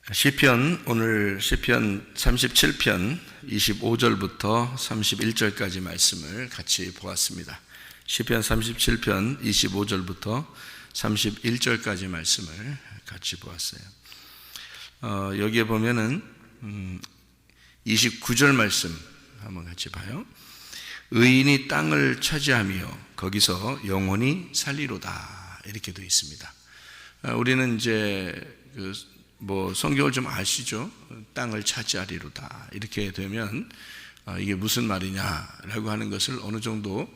시편, 오늘 시편 37편 25절부터 31절까지 말씀을 같이 보았습니다. 시편 37편 25절부터 31절까지 말씀을 같이 보았어요. 여기에 보면은 29절 말씀 한번 같이 봐요. 의인이 땅을 차지하며 거기서 영원히 살리로다, 이렇게 되어 있습니다. 우리는 이제 성경을 좀 아시죠? 땅을 차지하리로다, 이렇게 되면 이게 무슨 말이냐라고 하는 것을 어느 정도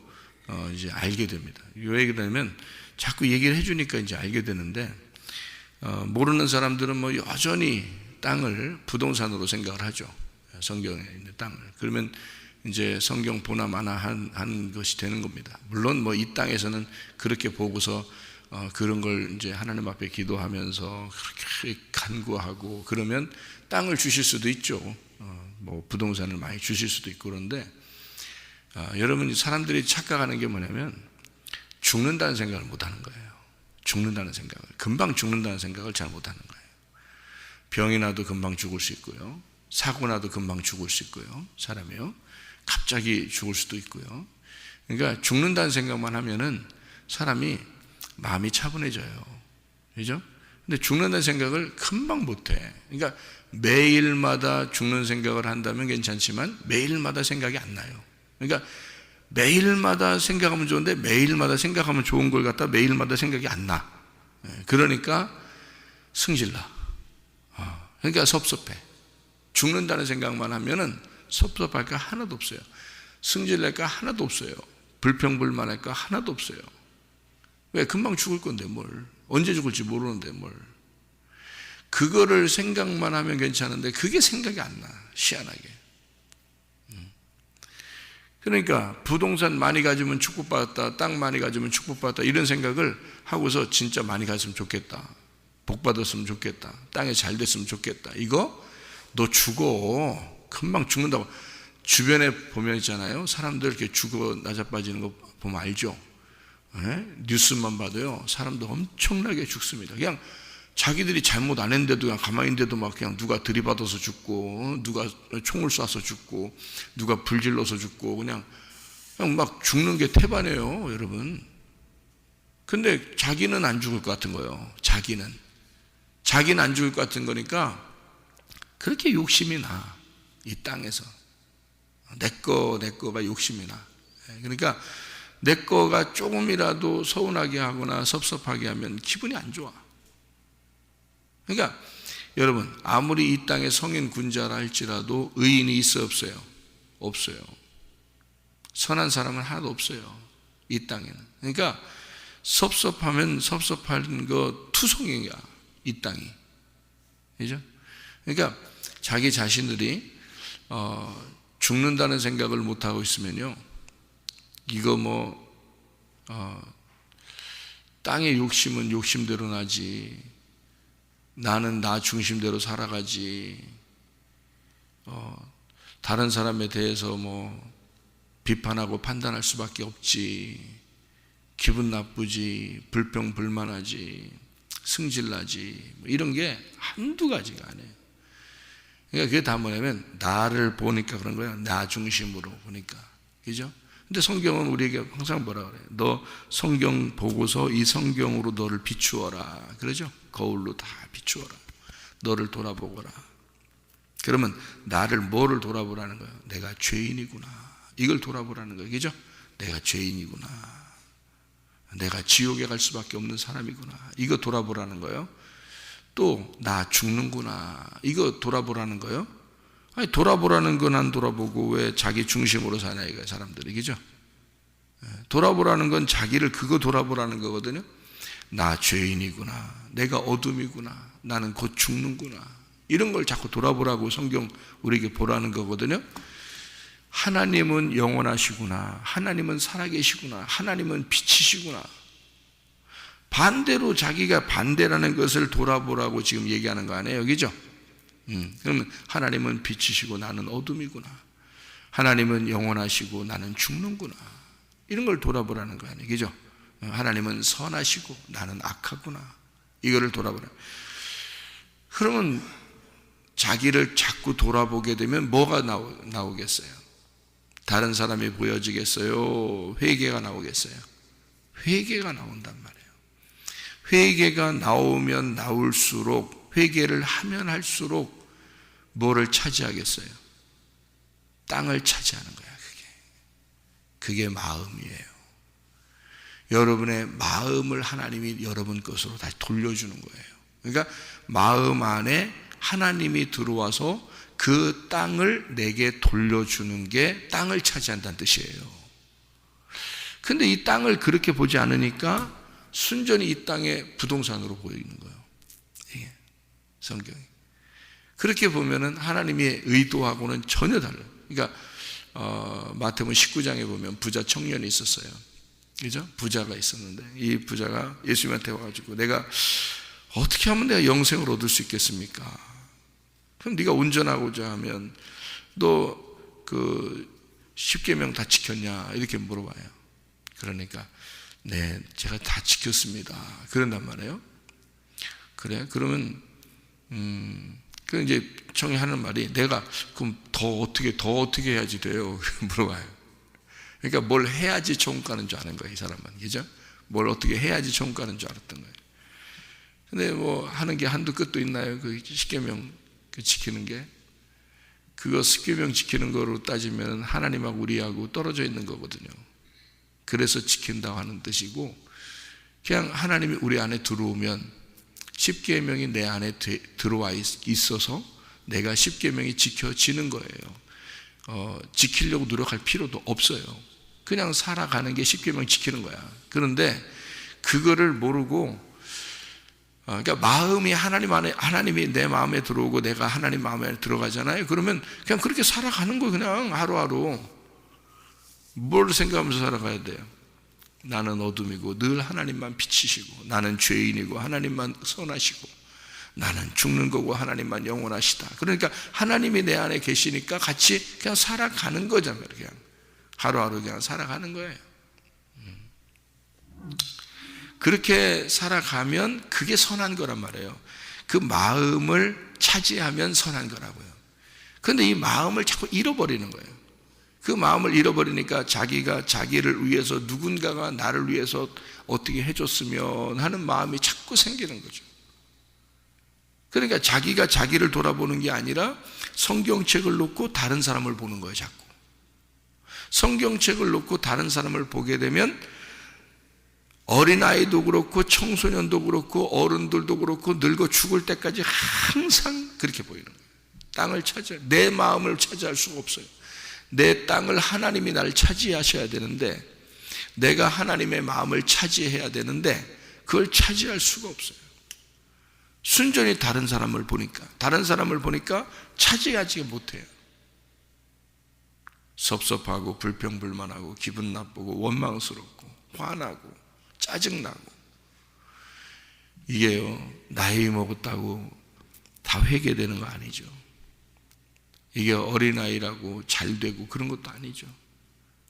이제 알게 됩니다. 왜 그러냐면 자꾸 얘기를 해주니까 이제 알게 되는데, 모르는 사람들은 여전히 땅을 부동산으로 생각을 하죠. 성경에 있는 땅을. 그러면 이제 성경 보나 마나 한 것이 되는 겁니다. 물론 이 땅에서는 그렇게 보고서 그런 걸 이제 하나님 앞에 기도하면서 그렇게 간구하고 그러면 땅을 주실 수도 있죠. 부동산을 많이 주실 수도 있고. 그런데 여러분, 사람들이 착각하는 게 뭐냐면 죽는다는 생각을 못 하는 거예요. 죽는다는 생각을, 금방 죽는다는 생각을 잘 못 하는 거예요. 병이 나도 금방 죽을 수 있고요. 사고 나도 금방 죽을 수 있고요. 사람이요. 갑자기 죽을 수도 있고요. 그러니까 죽는다는 생각만 하면은 사람이 마음이 차분해져요. 그죠? 근데 죽는다는 생각을 금방 못 해. 그러니까 매일마다 죽는 생각을 한다면 괜찮지만 매일마다 생각이 안 나요. 그러니까 매일마다 생각하면 좋은데 매일마다 생각하면 좋은 걸 갖다 매일마다 생각이 안 나. 그러니까 승질나. 그러니까 섭섭해. 죽는다는 생각만 하면은 섭섭할 거 하나도 없어요. 승질낼 거 하나도 없어요. 불평불만할 거 하나도 없어요. 왜? 금방 죽을 건데 뭘. 언제 죽을지 모르는데 뭘. 그거를 생각만 하면 괜찮은데 그게 생각이 안 나. 희한하게. 그러니까 부동산 많이 가지면 축복받았다, 땅 많이 가지면 축복받았다, 이런 생각을 하고서 진짜 많이 가졌으면 좋겠다, 복 받았으면 좋겠다, 땅에 잘 됐으면 좋겠다. 이거 너 죽어. 금방 죽는다고. 주변에 보면 있잖아요. 사람들 이렇게 죽어 나자빠지는 거 보면 알죠? 뉴스만 봐도요, 사람도 엄청나게 죽습니다. 그냥 자기들이 잘못 안 했는데도 그냥 가만히 있는데도 막 그냥 누가 들이받아서 죽고, 누가 총을 쏴서 죽고, 누가 불질러서 죽고, 그냥 막 죽는 게 태반이에요, 여러분. 근데 자기는 안 죽을 것 같은 거예요. 자기는 안 죽을 것 같은 거니까 그렇게 욕심이 나. 이 땅에서 내 거가 욕심이 나. 그러니까 내 거가 조금이라도 서운하게 하거나 섭섭하게 하면 기분이 안 좋아. 그러니까 여러분, 아무리 이 땅에 성인 군자라 할지라도 의인이 있어 없어요? 없어요. 선한 사람은 하나도 없어요, 이 땅에는. 그러니까 섭섭하면 섭섭한 거 투성이야, 이 땅이. 그죠? 그러니까 자기 자신들이 죽는다는 생각을 못하고 있으면요, 이거 땅의 욕심은 욕심대로 나지, 나는 나 중심대로 살아가지, 다른 사람에 대해서 비판하고 판단할 수밖에 없지, 기분 나쁘지, 불평불만하지, 승질나지, 이런 게 한두 가지가 아니에요. 그러니까 그게 다 뭐냐면 나를 보니까 그런 거예요. 나 중심으로 보니까. 그죠? 근데 성경은 우리에게 항상 뭐라 그래요? 너 성경 보고서 이 성경으로 너를 비추어라. 그러죠? 거울로 다 비추어라. 너를 돌아보거라. 그러면 나를 뭐를 돌아보라는 거예요? 내가 죄인이구나. 이걸 돌아보라는 거예요. 그죠? 내가 죄인이구나. 내가 지옥에 갈 수밖에 없는 사람이구나. 이거 돌아보라는 거예요. 또 나 죽는구나. 이거 돌아보라는 거예요. 아니, 돌아보라는 건 안 돌아보고 왜 자기 중심으로 사냐 이거예요, 사람들이. 그죠? 돌아보라는 건 자기를 그거 돌아보라는 거거든요. 나 죄인이구나. 내가 어둠이구나. 나는 곧 죽는구나. 이런 걸 자꾸 돌아보라고 성경 우리에게 보라는 거거든요. 하나님은 영원하시구나. 하나님은 살아계시구나. 하나님은 빛이시구나. 반대로 자기가 반대라는 것을 돌아보라고 지금 얘기하는 거 아니에요, 그죠? 그러면 하나님은 빛이시고 나는 어둠이구나. 하나님은 영원하시고 나는 죽는구나. 이런 걸 돌아보라는 거 아니에요, 그죠? 하나님은 선하시고 나는 악하구나. 이거를 돌아보라. 그러면 자기를 자꾸 돌아보게 되면 뭐가 나오겠어요? 다른 사람이 보여지겠어요? 회개가 나오겠어요? 회개가 나온단 말이에요. 회개가 나오면 나올수록, 회개를 하면 할수록 뭐를 차지하겠어요? 땅을 차지하는 거야. 그게 마음이에요. 여러분의 마음을 하나님이 여러분 것으로 다시 돌려주는 거예요. 그러니까 마음 안에 하나님이 들어와서 그 땅을 내게 돌려주는 게 땅을 차지한다는 뜻이에요. 근데 이 땅을 그렇게 보지 않으니까 순전히 이 땅의 부동산으로 보이는 거예요. 이게 성경이. 그렇게 보면은 하나님의 의도하고는 전혀 달라요. 그러니까 마태복음 19장에 보면 부자 청년이 있었어요. 그죠? 부자가 있었는데 이 부자가 예수님한테 와가지고 내가 어떻게 하면 내가 영생을 얻을 수 있겠습니까? 그럼 네가 운전하고자 하면 너 그 10계명 다 지켰냐? 이렇게 물어봐요. 그러니까 네, 제가 다 지켰습니다. 그런단 말이에요. 그래? 그러면 그 이제 청이하는 말이 내가 그럼 더 어떻게 해야지 돼요? 물어봐요. 그러니까 뭘 해야지 천국 가는 줄 아는 거예요, 이 사람은. 그죠? 뭘 어떻게 해야지 천국 가는 줄 알았던 거예요. 근데 뭐 하는 게 한두 끝도 있나요? 그 십계명 그 지키는 게. 그거 십계명 지키는 거로 따지면 하나님하고 우리하고 떨어져 있는 거거든요. 그래서 지킨다고 하는 뜻이고, 그냥 하나님이 우리 안에 들어오면 십계명이 내 안에 들어와 있어서 내가 십계명이 지켜지는 거예요. 지키려고 노력할 필요도 없어요. 그냥 살아가는 게 십계명 지키는 거야. 그런데 그거를 모르고, 그러니까 마음이 하나님 안에, 하나님이 내 마음에 들어오고 내가 하나님 마음에 들어가잖아요. 그러면 그냥 그렇게 살아가는 거예요. 그냥 하루하루. 뭘 생각하면서 살아가야 돼요? 나는 어둠이고 늘 하나님만 빛이시고, 나는 죄인이고 하나님만 선하시고, 나는 죽는 거고 하나님만 영원하시다. 그러니까 하나님이 내 안에 계시니까 같이 그냥 살아가는 거잖아요. 그냥 하루하루 그냥 살아가는 거예요. 그렇게 살아가면 그게 선한 거란 말이에요. 그 마음을 차지하면 선한 거라고요. 그런데 이 마음을 자꾸 잃어버리는 거예요. 그 마음을 잃어버리니까 자기가 자기를 위해서, 누군가가 나를 위해서 어떻게 해줬으면 하는 마음이 자꾸 생기는 거죠. 그러니까 자기가 자기를 돌아보는 게 아니라 성경책을 놓고 다른 사람을 보는 거예요, 자꾸. 성경책을 놓고 다른 사람을 보게 되면 어린아이도 그렇고 청소년도 그렇고 어른들도 그렇고 늙어 죽을 때까지 항상 그렇게 보이는 거예요. 땅을 내 마음을 차지할 수가 없어요. 내 땅을 하나님이 나를 차지하셔야 되는데, 내가 하나님의 마음을 차지해야 되는데 그걸 차지할 수가 없어요. 순전히 다른 사람을 보니까 차지하지 못해요. 섭섭하고 불평불만하고 기분 나쁘고 원망스럽고 화나고 짜증나고. 이게요, 나이 먹었다고 다 회개되는 거 아니죠. 이게 어린아이라고 잘 되고 그런 것도 아니죠.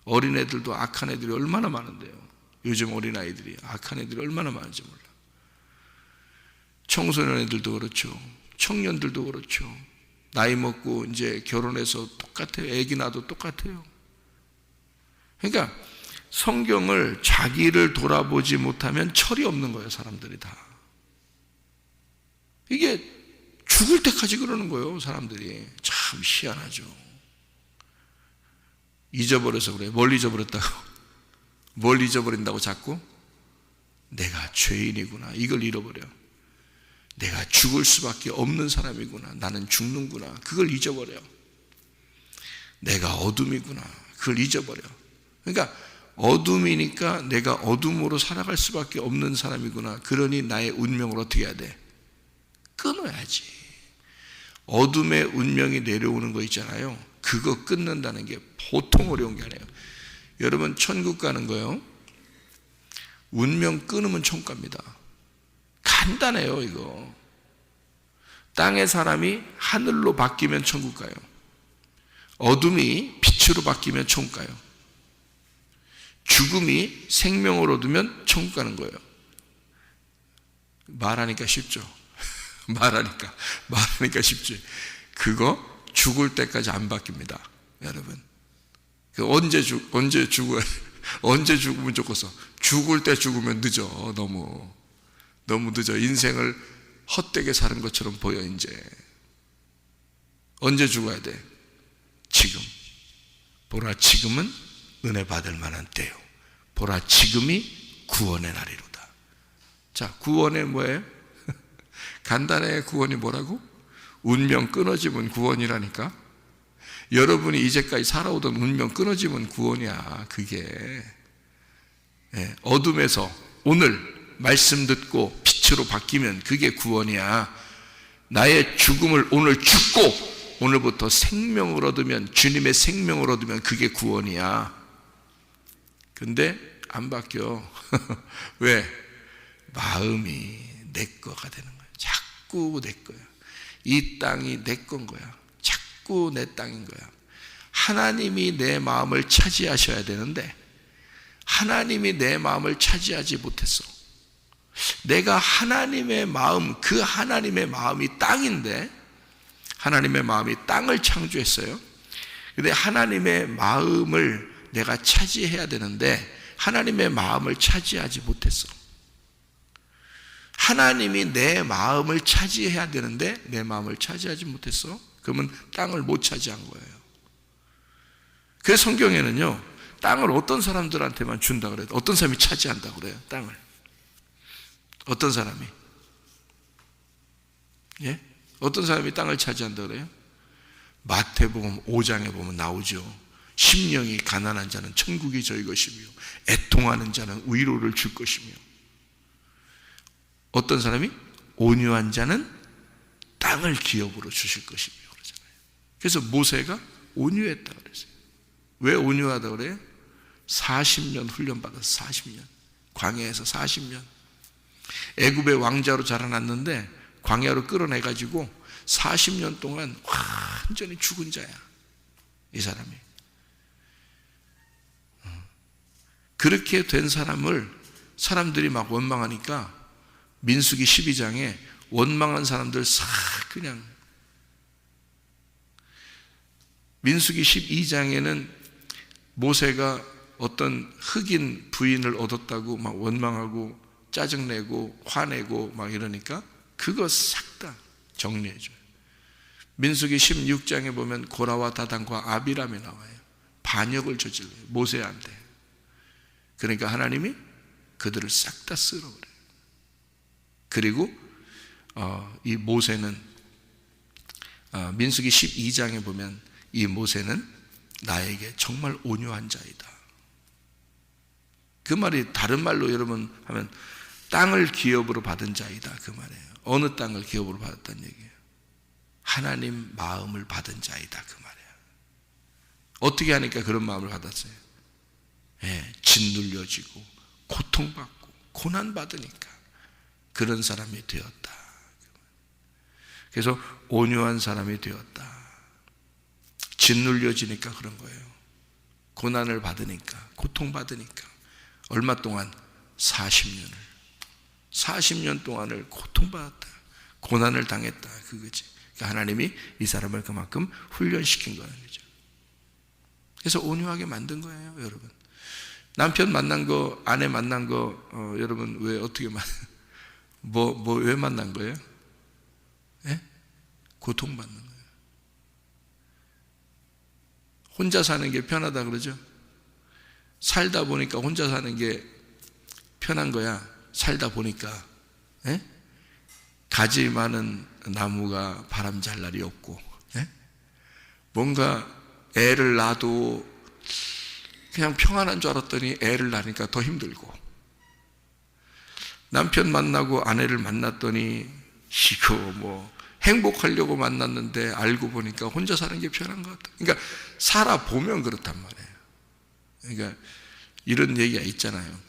어린애들도 악한 애들이 얼마나 많은데요. 요즘 어린아이들이 악한 애들이 얼마나 많은지 몰라. 청소년 애들도 그렇죠. 청년들도 그렇죠. 나이 먹고 이제 결혼해서 똑같아요. 애기 낳아도 똑같아요. 그러니까 성경을 자기를 돌아보지 못하면 철이 없는 거예요, 사람들이 다. 이게 죽을 때까지 그러는 거예요, 사람들이. 참 희한하죠. 잊어버려서 그래요. 뭘 잊어버렸다고? 뭘 잊어버린다고 자꾸? 내가 죄인이구나. 이걸 잃어버려. 내가 죽을 수밖에 없는 사람이구나. 나는 죽는구나. 그걸 잊어버려. 내가 어둠이구나. 그걸 잊어버려. 그러니까 어둠이니까 내가 어둠으로 살아갈 수밖에 없는 사람이구나. 그러니 나의 운명을 어떻게 해야 돼? 끊어야지. 어둠의 운명이 내려오는 거 있잖아요. 그거 끊는다는 게 보통 어려운 게 아니에요. 여러분, 천국 가는 거요, 운명 끊으면 천국 갑니다. 간단해요, 이거. 땅의 사람이 하늘로 바뀌면 천국 가요. 어둠이 빛으로 바뀌면 천국 가요. 죽음이 생명을 얻으면 천국 가는 거예요. 말하니까 쉽죠. 말하니까 쉽지. 그거 죽을 때까지 안 바뀝니다, 여러분. 언제 죽어야 언제 죽으면 좋겠어. 죽을 때 죽으면 늦어. 너무 늦어. 인생을 헛되게 사는 것처럼 보여. 이제 언제 죽어야 돼? 지금. 보라, 지금은 은혜 받을 만한 때요. 보라, 지금이 구원의 날이로다. 자, 구원의 뭐예요? 간단해. 구원이 뭐라고? 운명 끊어지면 구원이라니까. 여러분이 이제까지 살아오던 운명 끊어지면 구원이야. 그게 어둠에서 오늘 말씀 듣고 빛으로 바뀌면 그게 구원이야. 나의 죽음을 오늘 죽고 오늘부터 생명을 얻으면, 주님의 생명을 얻으면 그게 구원이야. 근데 안 바뀌어. 왜? 마음이 내 거가 되는 거야. 자꾸 내 거야. 이 땅이 내 건 거야. 자꾸 내 땅인 거야. 하나님이 내 마음을 차지하셔야 되는데 하나님이 내 마음을 차지하지 못했어. 내가 하나님의 마음, 그 하나님의 마음이 땅인데, 하나님의 마음이 땅을 창조했어요. 근데 하나님의 마음을 내가 차지해야 되는데 하나님의 마음을 차지하지 못했어. 하나님이 내 마음을 차지해야 되는데 내 마음을 차지하지 못했어. 그러면 땅을 못 차지한 거예요. 그래서 성경에는요, 땅을 어떤 사람들한테만 준다 그래요. 어떤 사람이 차지한다 그래요, 땅을. 어떤 사람이? 예? 어떤 사람이 땅을 차지한다 그래요? 마태복음 5장에 보면 나오죠. 심령이 가난한 자는 천국이 저희 것이며 애통하는 자는 위로를 줄 것이며, 어떤 사람이? 온유한 자는 땅을 기업으로 주실 것이며 그러잖아요. 그래서 모세가 온유했다 그랬어요. 왜 온유하다 그래요? 40년 훈련받아서 40년, 광야에서 40년, 애굽의 왕자로 자라났는데 광야로 끌어내가지고 40년 동안 완전히 죽은 자야, 이 사람이. 그렇게 된 사람을 사람들이 막 원망하니까 민수기 12장에 원망한 사람들 싹 그냥, 민수기 12장에는 모세가 어떤 흑인 부인을 얻었다고 막 원망하고 짜증내고 화내고 막 이러니까 그거 싹 다 정리해줘요. 민수기 16장에 보면 고라와 다단과 아비람이 나와요. 반역을 저질러요, 모세한테. 그러니까 하나님이 그들을 싹 다 쓸어버려요. 그리고 이 모세는 민수기 12장에 보면 이 모세는 나에게 정말 온유한 자이다. 그 말이 다른 말로 여러분 하면 땅을 기업으로 받은 자이다, 그 말이에요. 어느 땅을 기업으로 받았다는 얘기예요? 하나님 마음을 받은 자이다, 그 말이에요. 어떻게 하니까 그런 마음을 받았어요? 짓눌려지고 고통받고 고난받으니까 그런 사람이 되었다. 그래서 온유한 사람이 되었다. 짓눌려지니까 그런 거예요. 고난을 받으니까, 고통받으니까. 얼마 동안? 40년 동안을 고통받았다, 고난을 당했다, 그거지. 그러니까 하나님이 이 사람을 그만큼 훈련시킨 거라는 거죠. 그래서 온유하게 만든 거예요, 여러분. 남편 만난 거, 아내 만난 거, 여러분 왜 어떻게 왜 만난 거예요? 예? 고통받는 거예요. 혼자 사는 게 편하다 그러죠? 살다 보니까 혼자 사는 게 편한 거야. 살다 보니까. 예? 가지 많은 나무가 바람 잘 날이 없고, 예? 뭔가 애를 낳아도 그냥 평안한 줄 알았더니 애를 낳으니까 더 힘들고, 남편 만나고 아내를 만났더니 이거 뭐 행복하려고 만났는데 알고 보니까 혼자 사는 게 편한 것 같다. 그러니까 살아보면 그렇단 말이에요. 그러니까 이런 얘기가 있잖아요.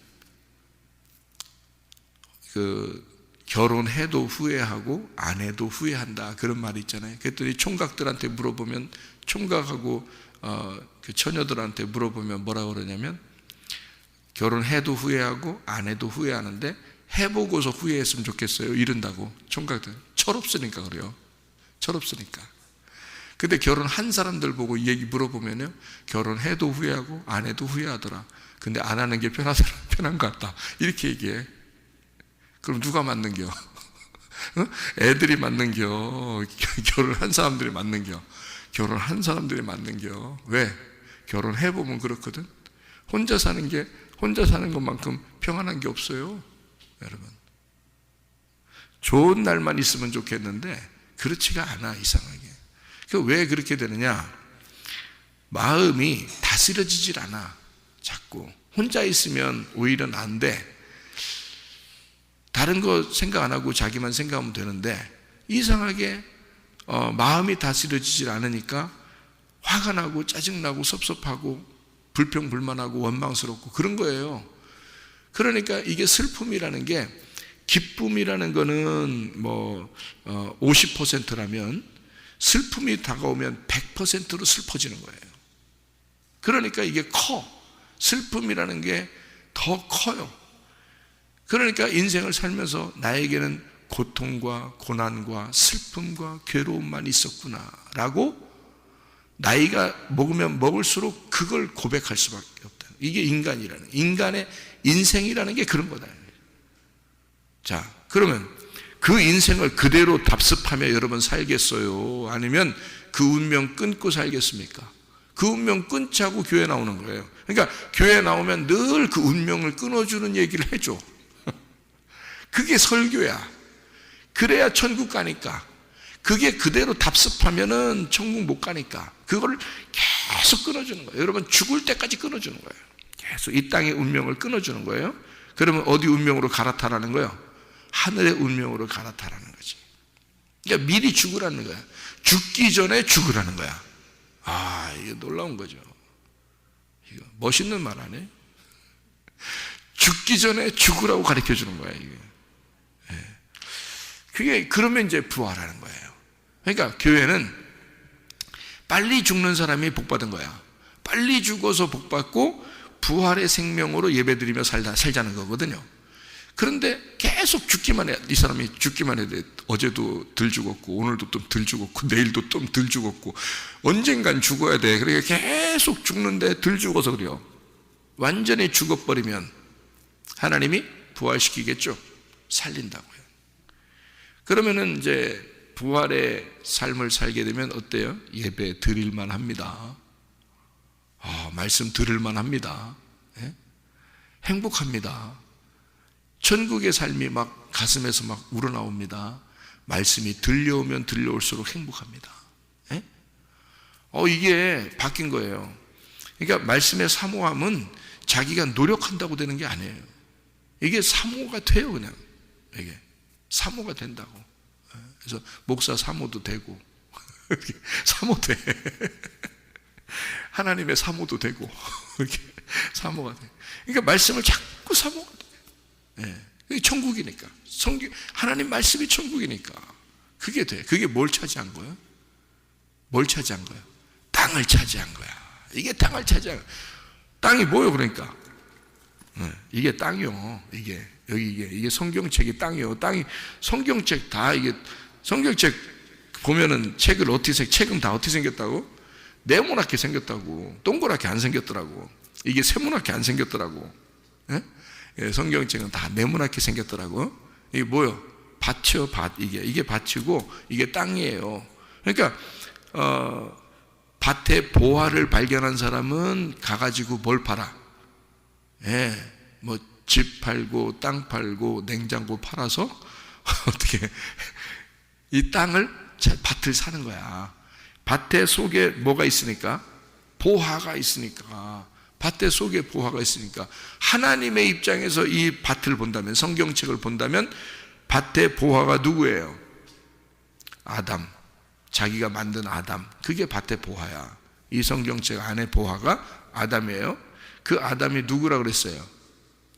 결혼해도 후회하고 안 해도 후회한다, 그런 말이 있잖아요. 그랬더니 총각들한테 물어보면, 총각하고 그 처녀들한테 물어보면 뭐라고 그러냐면, 결혼해도 후회하고 안 해도 후회하는데 해보고서 후회했으면 좋겠어요, 이런다고. 총각들 철없으니까 그래요. 철없으니까. 근데 결혼한 사람들 보고 이 얘기 물어보면요, 결혼해도 후회하고 안 해도 후회하더라. 근데 안 하는 게 편한 것 같다, 이렇게 얘기해. 그럼 누가 맞는겨? 애들이 맞는겨? 결혼한 사람들이 맞는겨? 결혼한 사람들이 맞는겨. 왜? 결혼해보면 그렇거든. 혼자 사는 것만큼 평안한 게 없어요, 여러분. 좋은 날만 있으면 좋겠는데 그렇지가 않아, 이상하게. 왜 그렇게 되느냐? 마음이 다스려지질 않아. 자꾸 혼자 있으면 오히려 난데, 다른 거 생각 안 하고 자기만 생각하면 되는데, 이상하게 마음이 다스려지질 않으니까 화가 나고 짜증나고 섭섭하고 불평불만하고 원망스럽고 그런 거예요. 그러니까 이게 슬픔이라는 게, 기쁨이라는 거는 50%라면 슬픔이 다가오면 100%로 슬퍼지는 거예요. 그러니까 이게 커. 슬픔이라는 게 더 커요. 그러니까 인생을 살면서 나에게는 고통과 고난과 슬픔과 괴로움만 있었구나라고 나이가 먹으면 먹을수록 그걸 고백할 수밖에 없다. 이게 인간의 인생이라는 게 그런 거다. 자, 그러면 그 인생을 그대로 답습하며 여러분 살겠어요? 아니면 그 운명 끊고 살겠습니까? 그 운명 끊지 하고 교회 나오는 거예요. 그러니까 교회 나오면 늘 그 운명을 끊어주는 얘기를 해줘. 그게 설교야. 그래야 천국 가니까. 그게 그대로 답습하면은 천국 못 가니까. 그걸 계속 끊어주는 거예요. 여러분, 죽을 때까지 끊어주는 거예요. 계속 이 땅의 운명을 끊어주는 거예요. 그러면 어디 운명으로 갈아타라는 거예요? 하늘의 운명으로 갈아타라는 거지. 그러니까 미리 죽으라는 거야. 죽기 전에 죽으라는 거야. 아, 이게 놀라운 거죠. 이거 멋있는 말 아니에요? 죽기 전에 죽으라고 가르쳐 주는 거야, 이게. 그게, 그러면 이제 부활하는 거예요. 그러니까 교회는 빨리 죽는 사람이 복받은 거야. 빨리 죽어서 복받고 부활의 생명으로 예배드리며 살자는 거거든요. 그런데 계속 죽기만 해. 이 사람이 죽기만 해. 어제도 덜 죽었고, 오늘도 좀 덜 죽었고, 내일도 좀 덜 죽었고, 언젠간 죽어야 돼. 그러니까 계속 죽는데 덜 죽어서 그래요. 완전히 죽어버리면 하나님이 부활시키겠죠. 살린다고요. 그러면은 이제 부활의 삶을 살게 되면 어때요? 예배 드릴만 합니다. 말씀 들을만 합니다. 예? 행복합니다. 천국의 삶이 막 가슴에서 막 우러나옵니다. 말씀이 들려오면 들려올수록 행복합니다. 예? 이게 바뀐 거예요. 그러니까 말씀의 사모함은 자기가 노력한다고 되는 게 아니에요. 이게 사모가 돼요, 그냥. 이게 사모가 된다고. 그래서 목사 사모도 되고 사모 돼. 하나님의 사모도 되고 이렇게 사모가 돼. 그러니까 말씀을 자꾸 사모가 돼. 그게 천국이니까. 하나님 말씀이 천국이니까 그게 돼. 그게 뭘 차지한 거예요? 뭘 차지한 거예요? 땅을 차지한 거야. 이게 땅을 차지한 거야. 땅이 뭐예요, 그러니까? 이게 땅이요. 이게 성경책이 땅이요. 땅이 성경책 다 이게 성경책 보면은 책은 다 어떻게 생겼다고? 네모나게 생겼다고. 동그랗게 안 생겼더라고. 이게 세모나게 안 생겼더라고. 예, 성경책은 다 네모나게 생겼더라고. 이게 뭐요? 밭이요, 밭. 이게 밭이고 이게 땅이에요. 그러니까 밭에 보화를 발견한 사람은 가가지고 뭘 팔아? 예, 뭐 집 팔고 땅 팔고 냉장고 팔아서 어떻게 이 밭을 사는 거야. 밭에 속에 뭐가 있으니까? 보화가 있으니까. 밭에 속에 보화가 있으니까 하나님의 입장에서 이 밭을 본다면, 성경책을 본다면 밭의 보화가 누구예요? 아담. 자기가 만든 아담. 그게 밭의 보화야. 이 성경책 안에 보화가 아담이에요. 그 아담이 누구라 그랬어요?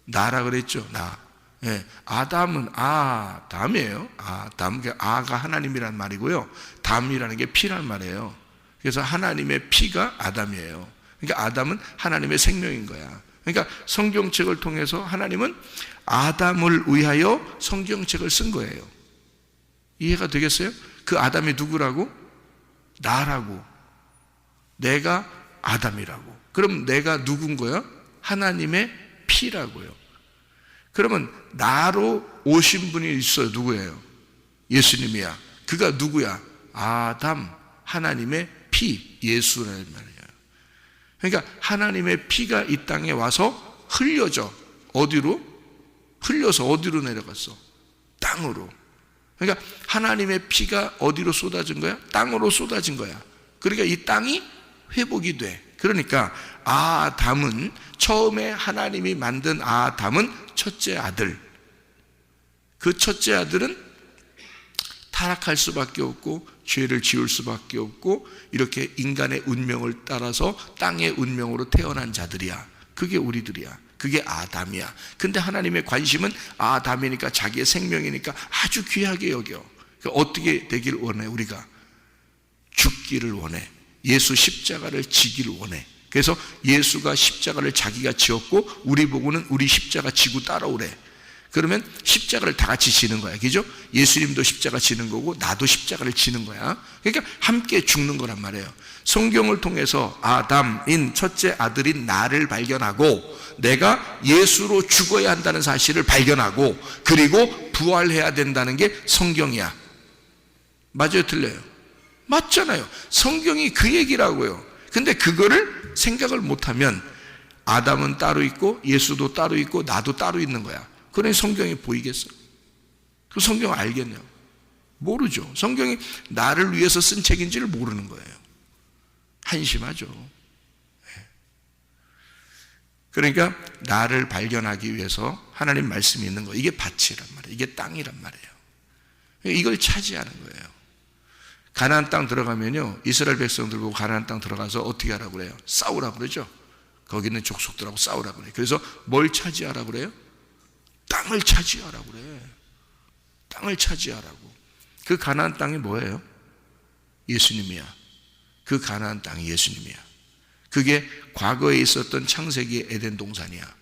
나라 그랬죠. 나. 예, 아담은 아담이에요. 아담. 아가 하나님이란 말이고요. 담이라는 게 피란 말이에요. 그래서 하나님의 피가 아담이에요. 그러니까 아담은 하나님의 생명인 거야. 그러니까 성경책을 통해서 하나님은 아담을 위하여 성경책을 쓴 거예요. 이해가 되겠어요? 그 아담이 누구라고? 나라고. 내가 아담이라고. 그럼 내가 누군 거야? 하나님의 피라고요. 그러면 나로 오신 분이 있어요. 누구예요? 예수님이야. 그가 누구야? 아담, 하나님의 피, 예수라는 말이에요. 그러니까 하나님의 피가 이 땅에 와서 흘려져. 어디로? 흘려서 어디로 내려갔어? 땅으로. 그러니까 하나님의 피가 어디로 쏟아진 거야? 땅으로 쏟아진 거야. 그러니까 이 땅이 회복이 돼. 그러니까 아담은, 처음에 하나님이 만든 아담은 첫째 아들. 그 첫째 아들은 타락할 수밖에 없고 죄를 지을 수밖에 없고 이렇게 인간의 운명을 따라서 땅의 운명으로 태어난 자들이야. 그게 우리들이야. 그게 아담이야. 근데 하나님의 관심은 아담이니까, 자기의 생명이니까 아주 귀하게 여겨. 그러니까 어떻게 되길 원해? 우리가 죽기를 원해. 예수 십자가를 지기를 원해. 그래서 예수가 십자가를 자기가 지었고 우리 보고는 우리 십자가 지고 따라오래. 그러면 십자가를 다 같이 지는 거야. 그죠? 예수님도 십자가 지는 거고 나도 십자가를 지는 거야. 그러니까 함께 죽는 거란 말이에요. 성경을 통해서 아담인 첫째 아들인 나를 발견하고 내가 예수로 죽어야 한다는 사실을 발견하고 그리고 부활해야 된다는 게 성경이야. 맞아요? 틀려요? 맞잖아요. 성경이 그 얘기라고요. 근데 그거를 생각을 못하면 아담은 따로 있고 예수도 따로 있고 나도 따로 있는 거야. 그러니 성경이 보이겠어? 그 성경 알겠냐고? 모르죠. 성경이 나를 위해서 쓴 책인지를 모르는 거예요. 한심하죠. 그러니까 나를 발견하기 위해서 하나님 말씀이 있는 거예요. 이게 밭이란 말이에요. 이게 땅이란 말이에요. 이걸 차지하는 거예요. 가나안 땅 들어가면요, 이스라엘 백성들 보고 가나안 땅 들어가서 어떻게 하라고 그래요? 싸우라고 그러죠. 거기 있는 족속들하고 싸우라고 그래요. 그래서 뭘 차지하라고 그래요? 땅을 차지하라고 그래. 땅을 차지하라고. 그 가나안 땅이 뭐예요? 예수님이야. 그 가나안 땅이 예수님이야. 그게 과거에 있었던 창세기의 에덴 동산이야.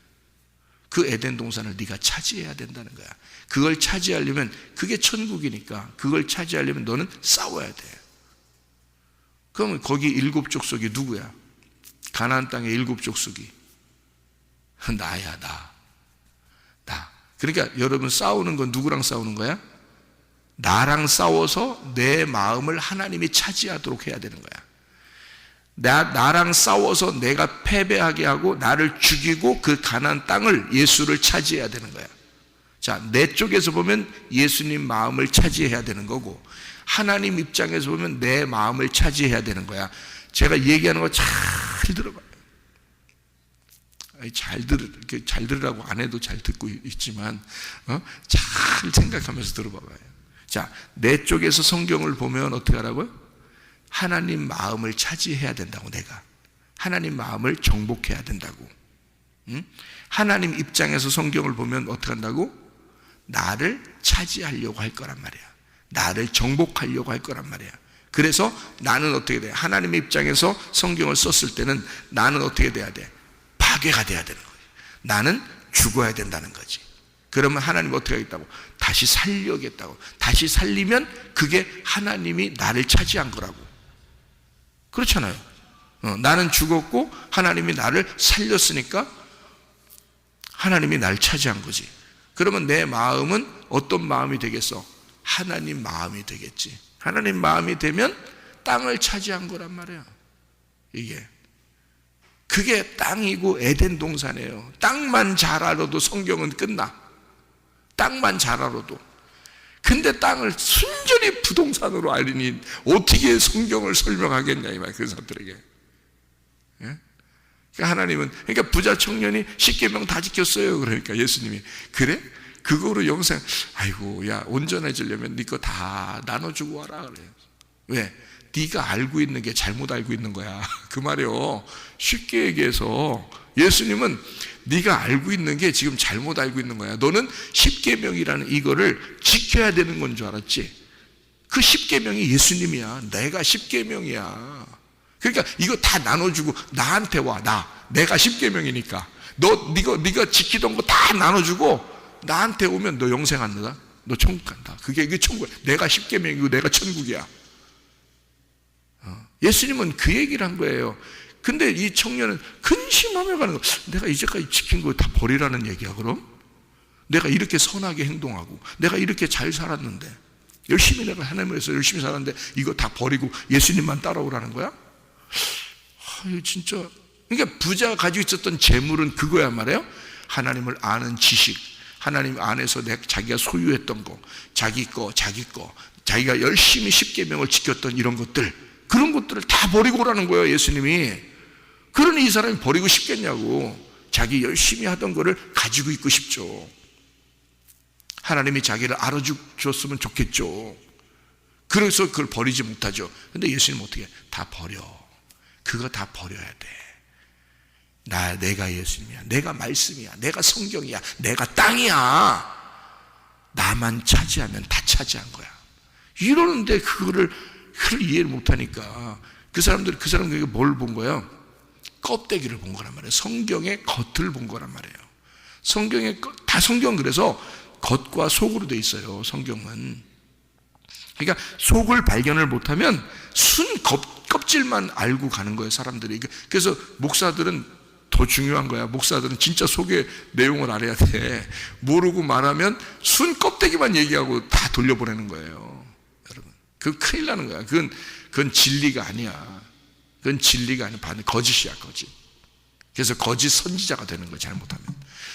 그 에덴 동산을 네가 차지해야 된다는 거야. 그걸 차지하려면, 그게 천국이니까 그걸 차지하려면 너는 싸워야 돼. 그러면 거기 일곱 족속이 누구야? 가나안 땅의 일곱 족속이 나야. 나. 그러니까 여러분, 싸우는 건 누구랑 싸우는 거야? 나랑 싸워서 내 마음을 하나님이 차지하도록 해야 되는 거야. 나랑 싸워서 내가 패배하게 하고 나를 죽이고 그 가나안 땅을, 예수를 차지해야 되는 거야. 자, 내 쪽에서 보면 예수님 마음을 차지해야 되는 거고, 하나님 입장에서 보면 내 마음을 차지해야 되는 거야. 제가 얘기하는 거 잘 들어봐요. 잘 들으라고 안 해도 잘 듣고 있지만 잘 생각하면서 들어봐봐요. 자, 내 쪽에서 성경을 보면 어떻게 하라고요? 하나님 마음을 차지해야 된다고. 내가 하나님 마음을 정복해야 된다고. 하나님 입장에서 성경을 보면 어떻게 한다고? 나를 차지하려고 할 거란 말이야. 나를 정복하려고 할 거란 말이야. 그래서 나는 어떻게 돼? 하나님의 입장에서 성경을 썼을 때는 나는 어떻게 돼야 돼? 파괴가 돼야 되는 거예요. 나는 죽어야 된다는 거지. 그러면 하나님 어떻게 하겠다고? 다시 살려겠다고. 다시 살리면 그게 하나님이 나를 차지한 거라고. 그렇잖아요. 나는 죽었고 하나님이 나를 살렸으니까 하나님이 나를 차지한 거지. 그러면 내 마음은 어떤 마음이 되겠어? 하나님 마음이 되겠지. 하나님 마음이 되면 땅을 차지한 거란 말이야. 이게 그게 땅이고 에덴 동산이에요. 땅만 잘 알아도 성경은 끝나. 땅만 잘 알아도. 근데 땅을 순전히 부동산으로 알리니 어떻게 성경을 설명하겠냐 이 말, 그 사람들에게. 예? 그러니까 하나님은, 그러니까 부자 청년이 십계명 다 지켰어요. 그러니까 예수님이, 그래? 그거로 영생, 아이고 야, 온전해지려면 네 거 다 나눠주고 와라 그래. 왜? 네가 알고 있는 게 잘못 알고 있는 거야. 그 말이요. 쉽게 얘기해서 예수님은 네가 알고 있는 게 지금 잘못 알고 있는 거야. 너는 십계명이라는 이거를 지켜야 되는 건 줄 알았지. 그 십계명이 예수님이야. 내가 십계명이야. 그러니까 이거 다 나눠주고 나한테 와. 내가 십계명이니까 네가 지키던 거 다 나눠주고 나한테 오면 너 영생 안 나가? 너 천국 간다. 그게 천국이야. 내가 십계명이고 내가 천국이야. 예수님은 그 얘기를 한 거예요. 근데 이 청년은 근심하며 가는 거. 내가 이제까지 지킨 거 다 버리라는 얘기야 그럼? 내가 이렇게 선하게 행동하고 내가 이렇게 잘 살았는데, 열심히 내가 하나님을 위해서 열심히 살았는데 이거 다 버리고 예수님만 따라오라는 거야? 이거 진짜. 그러니까 부자가 가지고 있었던 재물은 그거야 말이에요. 하나님을 아는 지식, 하나님 안에서 자기가 소유했던 거, 자기 거, 자기가 열심히 십계명을 지켰던 이런 것들, 그런 것들을 다 버리고 오라는 거예요 예수님이. 그러니 이 사람이 버리고 싶겠냐고. 자기 열심히 하던 거를 가지고 있고 싶죠. 하나님이 자기를 알아주셨으면 좋겠죠. 그래서 그걸 버리지 못하죠. 근데 예수님은 어떻게 해? 다 버려. 그거 다 버려야 돼. 내가 예수님이야, 내가 말씀이야, 내가 성경이야, 내가 땅이야. 나만 차지하면 다 차지한 거야. 이러는데 그걸 이해를 못하니까 그 사람들이 뭘 본 거예요? 껍데기를 본 거란 말이에요. 성경의 겉을 본 거란 말이에요. 다 성경, 그래서 겉과 속으로 돼 있어요 성경은. 그러니까 속을 발견을 못하면 순 껍질만 알고 가는 거예요 사람들이. 그래서 목사들은 더 중요한 거야. 목사들은 진짜 속의 내용을 알아야 돼. 모르고 말하면 순 껍데기만 얘기하고 다 돌려보내는 거예요 여러분. 그건 큰일 나는 거야. 그건 진리가 아니야. 그건 진리가 아니야. 거짓이야, 거짓. 그래서 거짓 선지자가 되는 거야 잘못하면.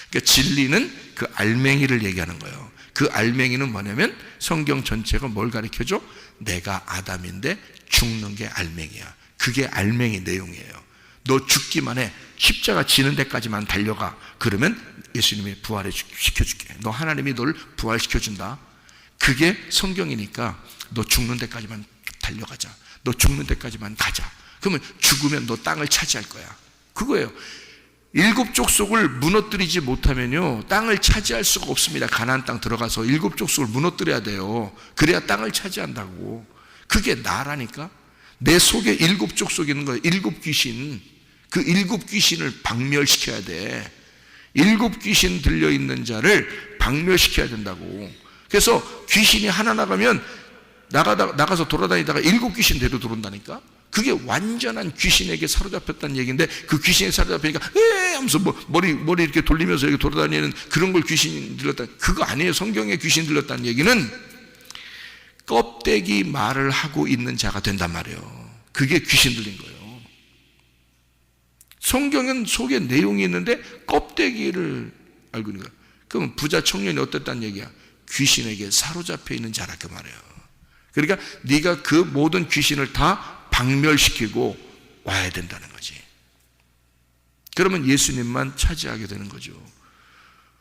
그러니까 진리는 그 알맹이를 얘기하는 거예요. 그 알맹이는 뭐냐면 성경 전체가 뭘 가르쳐줘? 내가 아담인데 죽는 게 알맹이야. 그게 알맹이 내용이에요. 너 죽기만 해. 십자가 지는 데까지만 달려가. 그러면 예수님이 부활시켜줄게. 너 하나님이 너를 부활시켜준다. 그게 성경이니까 너 죽는 데까지만 달려가자. 너 죽는 데까지만 가자. 그러면 죽으면 너 땅을 차지할 거야. 그거예요. 일곱 족속을 무너뜨리지 못하면요 땅을 차지할 수가 없습니다. 가나안 땅 들어가서 일곱 족속을 무너뜨려야 돼요. 그래야 땅을 차지한다고. 그게 나라니까. 내 속에 일곱 족속이 있는 거예요. 일곱 귀신. 그 일곱 귀신을 박멸시켜야 돼. 일곱 귀신 들려있는 자를 박멸시켜야 된다고. 그래서 귀신이 하나 나가면 나가서 돌아다니다가 일곱 귀신 데려 들어온다니까. 그게 완전한 귀신에게 사로잡혔다는 얘기인데, 그 귀신에 사로잡히니까 하면서 머리 이렇게 돌리면서 이렇게 돌아다니는 그런 걸 귀신이 들렸다. 그거 아니에요. 성경에 귀신 들렸다는 얘기는 껍데기 말을 하고 있는 자가 된단 말이에요. 그게 귀신 들린 거예요. 성경은 속에 내용이 있는데 껍데기를 알고 있는 거야. 그러면 부자 청년이 어땠다는 얘기야? 귀신에게 사로잡혀 있는 자라 그 말이에요. 그러니까 네가 그 모든 귀신을 다 박멸시키고 와야 된다는 거지. 그러면 예수님만 차지하게 되는 거죠.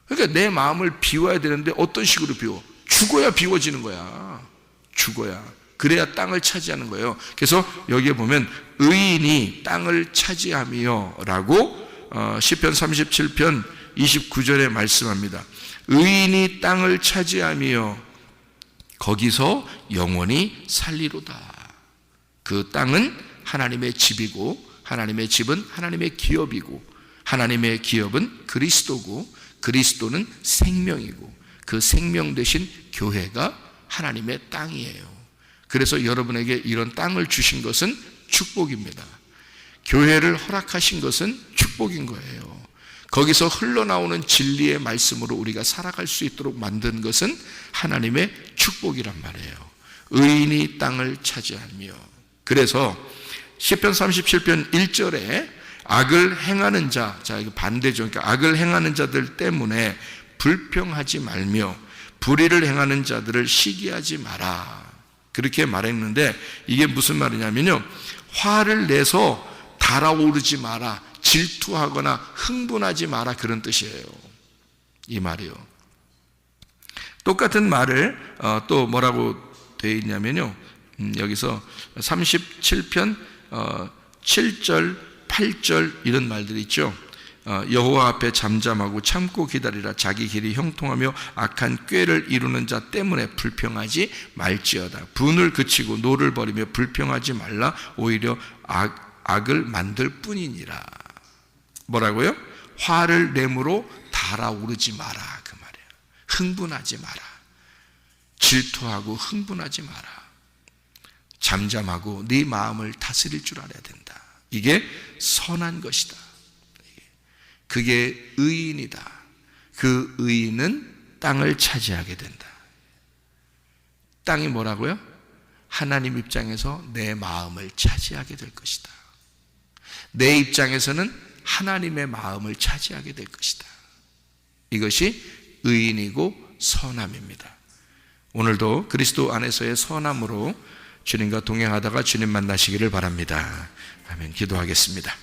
그러니까 내 마음을 비워야 되는데 어떤 식으로 비워? 죽어야 비워지는 거야. 죽어야. 그래야 땅을 차지하는 거예요. 그래서 여기에 보면 의인이 땅을 차지하며 라고 시편 37편 29절에 말씀합니다. 의인이 땅을 차지하며 거기서 영원히 살리로다. 그 땅은 하나님의 집이고, 하나님의 집은 하나님의 기업이고, 하나님의 기업은 그리스도고, 그리스도는 생명이고, 그 생명 대신 교회가 하나님의 땅이에요. 그래서 여러분에게 이런 땅을 주신 것은 축복입니다. 교회를 허락하신 것은 축복인 거예요. 거기서 흘러나오는 진리의 말씀으로 우리가 살아갈 수 있도록 만든 것은 하나님의 축복이란 말이에요. 의인이 땅을 차지하며. 그래서 시편 37편 1절에 악을 행하는 자, 이거 반대죠. 그러니까 악을 행하는 자들 때문에 불평하지 말며 불의를 행하는 자들을 시기하지 마라. 그렇게 말했는데 이게 무슨 말이냐면요, 화를 내서 달아오르지 마라, 질투하거나 흥분하지 마라, 그런 뜻이에요. 이 말이요. 똑같은 말을 또 뭐라고 되어 있냐면요, 여기서 37편 7절 8절 이런 말들이 있죠. 여호와 앞에 잠잠하고 참고 기다리라. 자기 길이 형통하며 악한 꾀를 이루는 자 때문에 불평하지 말지어다. 분을 그치고 노를 버리며 불평하지 말라. 오히려 악을 만들 뿐이니라. 뭐라고요? 화를 내므로 달아오르지 마라, 그 말이에요. 흥분하지 마라. 질투하고 흥분하지 마라. 잠잠하고 네 마음을 다스릴 줄 알아야 된다. 이게 선한 것이다. 그게 의인이다. 그 의인은 땅을 차지하게 된다. 땅이 뭐라고요? 하나님 입장에서 내 마음을 차지하게 될 것이다. 내 입장에서는 하나님의 마음을 차지하게 될 것이다. 이것이 의인이고 선함입니다. 오늘도 그리스도 안에서의 선함으로 주님과 동행하다가 주님 만나시기를 바랍니다. 아멘. 기도하겠습니다.